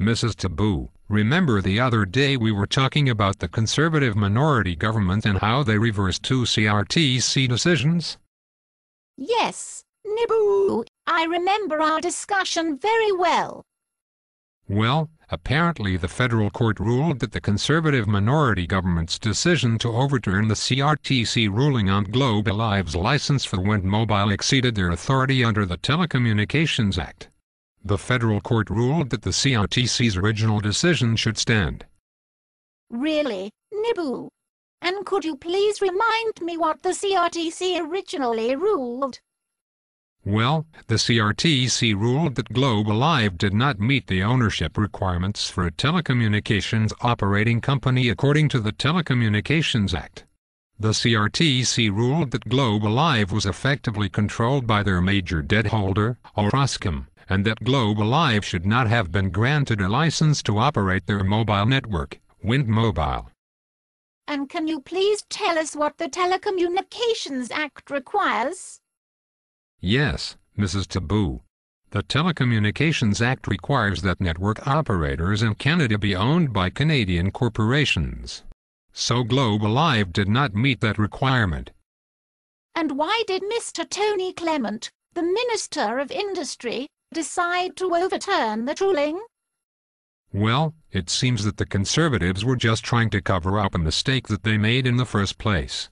Mrs. Tibu, remember the other day we were talking about the conservative minority government and how they reversed two CRTC decisions? Yes, Nibu, I remember our discussion very well. Well, apparently the federal court ruled that the conservative minority government's decision to overturn the CRTC ruling on Globe Alive's license for Wind Mobile exceeded their authority under the Telecommunications Act. The federal court ruled that the CRTC's original decision should stand. Really, Nibu? And could you please remind me what the CRTC originally ruled? Well, the CRTC ruled that Globe Alive did not meet the ownership requirements for a telecommunications operating company according to the Telecommunications Act. The CRTC ruled that Globe Alive was effectively controlled by their major debt holder, Orascom, and that Globe Alive should not have been granted a license to operate their mobile network, Wind Mobile. And can you please tell us what the Telecommunications Act requires? Yes, Mrs. Tibu. The Telecommunications Act requires that network operators in Canada be owned by Canadian corporations. So Globe Alive did not meet that requirement. And why did Mr. Tony Clement, the Minister of Industry, decide to overturn the ruling? Well, it seems that the Conservatives were just trying to cover up a mistake that they made in the first place.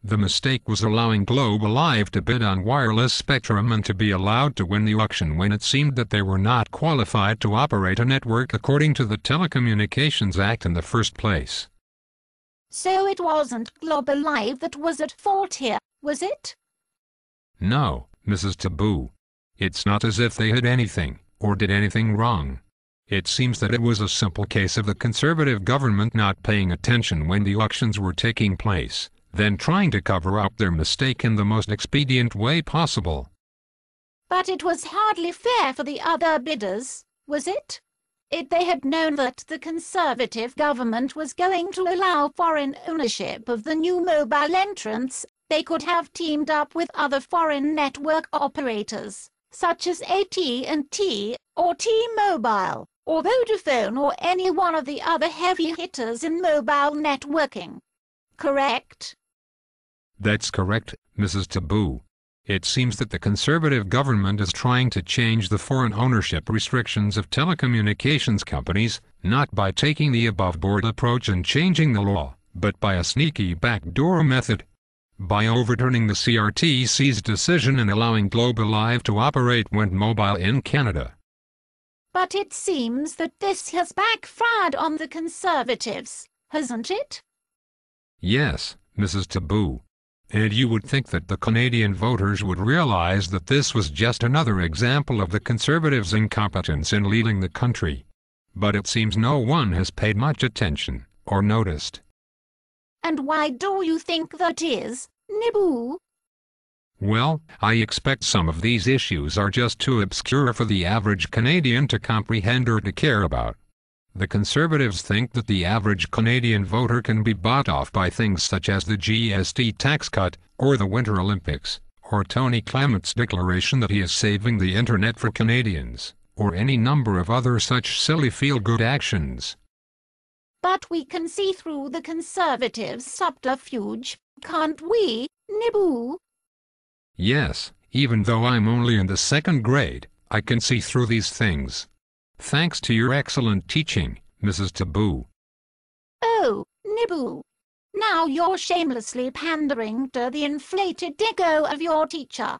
The mistake was allowing Globe Alive to bid on wireless spectrum and to be allowed to win the auction when it seemed that they were not qualified to operate a network according to the Telecommunications Act in the first place. So it wasn't Globe Alive that was at fault here, was it? No, Mrs. Tibu. It's not as if they had anything, or did anything wrong. It seems that it was a simple case of the Conservative government not paying attention when the auctions were taking place, then trying to cover up their mistake in the most expedient way possible. But it was hardly fair for the other bidders, was it? If they had known that the Conservative government was going to allow foreign ownership of the new mobile entrants, they could have teamed up with other foreign network operators, such as AT&T, or T-Mobile, or Vodafone, or any one of the other heavy hitters in mobile networking. Correct? That's correct, Mrs. Tibu. It seems that the Conservative government is trying to change the foreign ownership restrictions of telecommunications companies, not by taking the above-board approach and changing the law, but by a sneaky backdoor method. By overturning the CRTC's decision and allowing Globe Alive to operate Wind Mobile in Canada. But it seems that this has backfired on the Conservatives, hasn't it? Yes, Mrs. Tibu. And you would think that the Canadian voters would realize that this was just another example of the Conservatives' incompetence in leading the country. But it seems no one has paid much attention, or noticed. And why do you think that is, Nibu? Well, I expect some of these issues are just too obscure for the average Canadian to comprehend or to care about. The Conservatives think that the average Canadian voter can be bought off by things such as the GST tax cut, or the Winter Olympics, or Tony Clement's declaration that he is saving the internet for Canadians, or any number of other such silly feel-good actions. But we can see through the Conservatives' subterfuge, can't we, Nibu? Yes, even though I'm only in the second grade, I can see through these things. Thanks to your excellent teaching, Mrs. Tibu. Oh, Nibu. Now you're shamelessly pandering to the inflated ego of your teacher.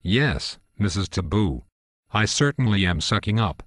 Yes, Mrs. Tibu. I certainly am sucking up.